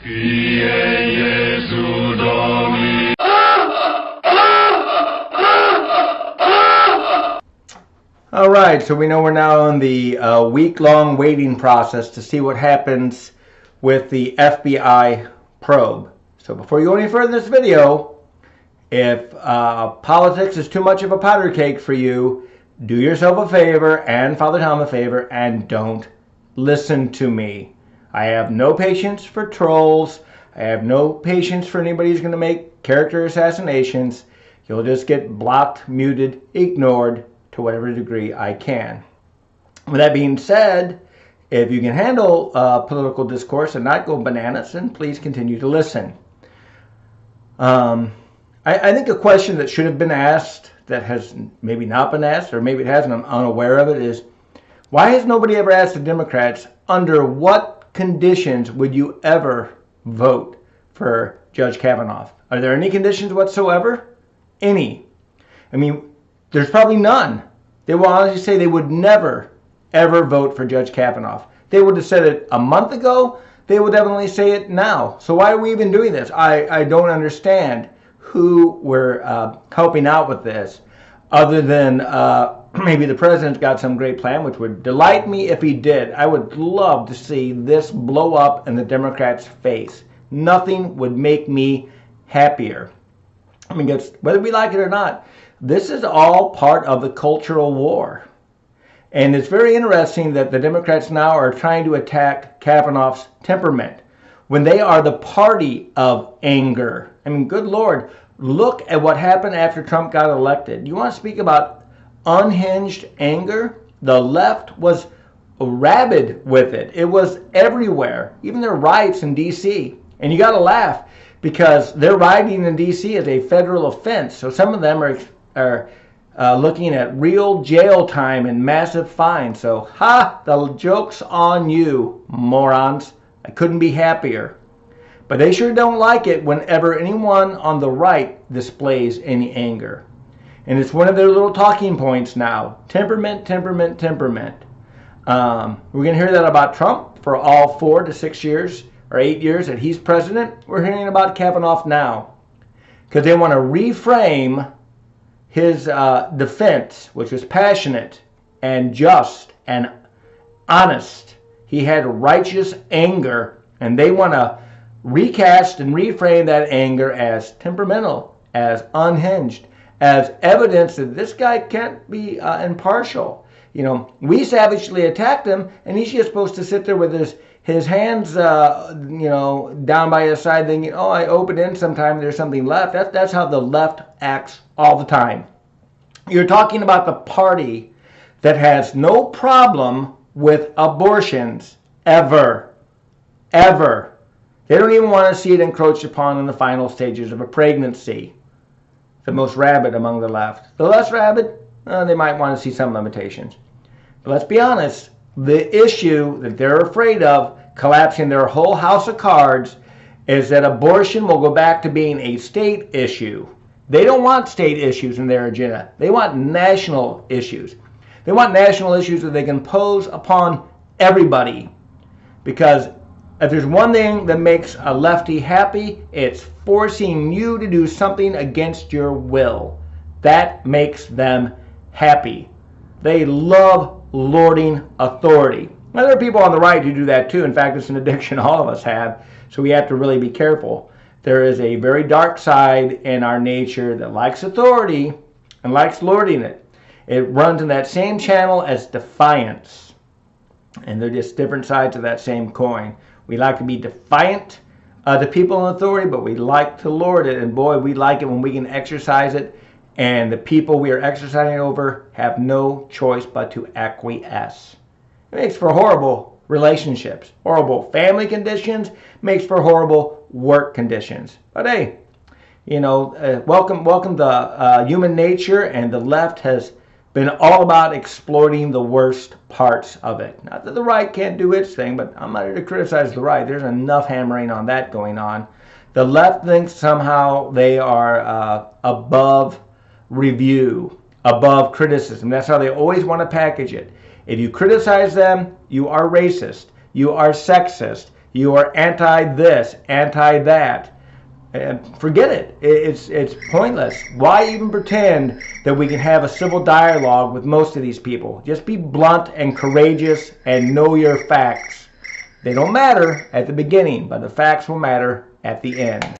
All right, so we know we're now in the week-long waiting process to see what happens with the FBI probe. So before you go any further in this video, if politics is too much of a powder cake for you, do yourself a favor and Father Tom a favor and don't listen to me. I have no patience for trolls. I have no patience for anybody who's going to make character assassinations. You'll just get blocked, muted, ignored to whatever degree I can. With that being said, if you can handle political discourse and not go bananas, then please continue to listen. I think a question that should have been asked that has maybe not been asked, or maybe it hasn't, I'm unaware of it, is why has nobody ever asked the Democrats under what conditions would you ever vote for Judge Kavanaugh? Are there any conditions whatsoever? Any. I mean, there's probably none. They will honestly say they would never, ever vote for Judge Kavanaugh. They would have said it a month ago. They will definitely say it now. So why are we even doing this? I don't understand who we're helping out with this, other than maybe the president's got some great plan, which would delight me if he did. I would love to see this blow up in the Democrats' face. Nothing would make me happier. I mean, whether we like it or not, this is all part of the cultural war. And it's very interesting that the Democrats now are trying to attack Kavanaugh's temperament when they are the party of anger. I mean, good Lord, look at what happened after Trump got elected. You want to speak about unhinged anger? The left was rabid with it. It was everywhere, even their riots in D.C. And you got to laugh because their rioting in D.C. is a federal offense. So some of them are looking at real jail time and massive fines. So, the joke's on you, morons. I couldn't be happier. But they sure don't like it whenever anyone on the right displays any anger. And it's one of their little talking points now. Temperament, temperament, temperament. We're going to hear that about Trump for all 4 to 6 years or 8 years that he's president. We're hearing about Kavanaugh now. Because they want to reframe his defense, which was passionate and just and honest. He had righteous anger, and they want to recast and reframe that anger as temperamental, as unhinged, as evidence that this guy can't be impartial. You know, we savagely attacked him, and he's just supposed to sit there with his hands, down by his side, thinking, "Oh, I opened in sometime. There's something left." That's how the left acts all the time. You're talking about the party that has no problem with abortions ever. They don't even want to see it encroached upon in the final stages of a pregnancy. The most rabid among the left. The less rabid, they might want to see some limitations. But let's be honest, the issue that they're afraid of collapsing their whole house of cards is that abortion will go back to being a state issue. They don't want state issues in their agenda. They want national issues. They want national issues that they can pose upon everybody. Because if there's one thing that makes a lefty happy, it's forcing you to do something against your will. That makes them happy. They love lording authority. Now, there are people on the right who do that too. In fact, it's an addiction all of us have. So we have to really be careful. There is a very dark side in our nature that likes authority and likes lording it. It runs in that same channel as defiance. And they're just different sides of that same coin. We like to be defiant to people in authority, but we like to lord it. And boy, we like it when we can exercise it. And the people we are exercising over have no choice but to acquiesce. It makes for horrible relationships, horrible family conditions, makes for horrible work conditions. But hey, welcome to human nature, and the left has been all about exploiting the worst parts of it. Not that the right can't do its thing, but I'm not here to criticize the right. There's enough hammering on that going on. The left thinks somehow they are above review, above criticism. That's how they always want to package it. If you criticize them, you are racist, you are sexist, You are anti this, anti that. And forget it. It's pointless. Why even pretend that we can have a civil dialogue with most of these people? Just be blunt and courageous and know your facts. They don't matter at the beginning, but the facts will matter at the end.